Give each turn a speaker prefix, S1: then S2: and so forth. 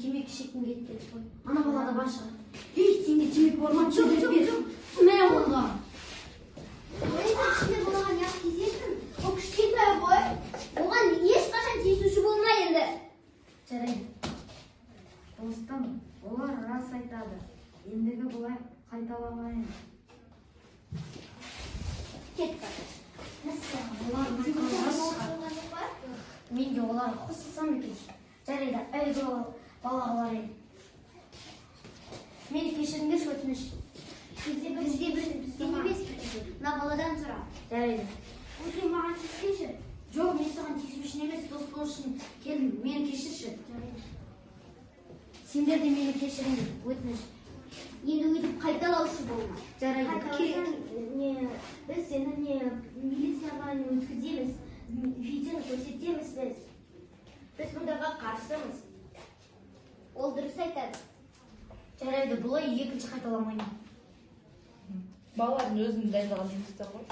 S1: темекі шеккім келіп кетті ғой. Ана балада бар шығар. Сенде темекі бар ма? Жоқ. Мә онда.
S2: Кішкене болған яқ тезесің. Ол кішкентай ғой. Оған ешқашан тиісуші болма енді.
S1: Жарайды. Достым, олар рас айтады. Ендігі бұлай қайталамайын.
S2: Кет бар.
S1: Мен де олар қосылсам екен. Жарайды, әлгі балаға барайын. Мені кешіріңдерші, өтініш.
S2: Бізде емес. Мына баладан сұра.
S1: Жарайды.
S2: Өзің маған тиіспеші.
S1: Жоқ, мен саған тиісу үшін емес, дос болу үшін келдім. Мені кешірші. Сендер де мені кешіріңдер, өтініш.
S2: Енді өйтіп қайталаушы болма.
S1: Жарайды.
S2: Біз сені милицияға өткіземіз. Видеоны көрсетеміз біз. Біз бұндаға қарсымыз. Ол дұрыс айтады.
S1: Жарайды, бұлай екінші қайталамайын.
S3: Балалардың өзінің дайындаған жұмыстары ғой.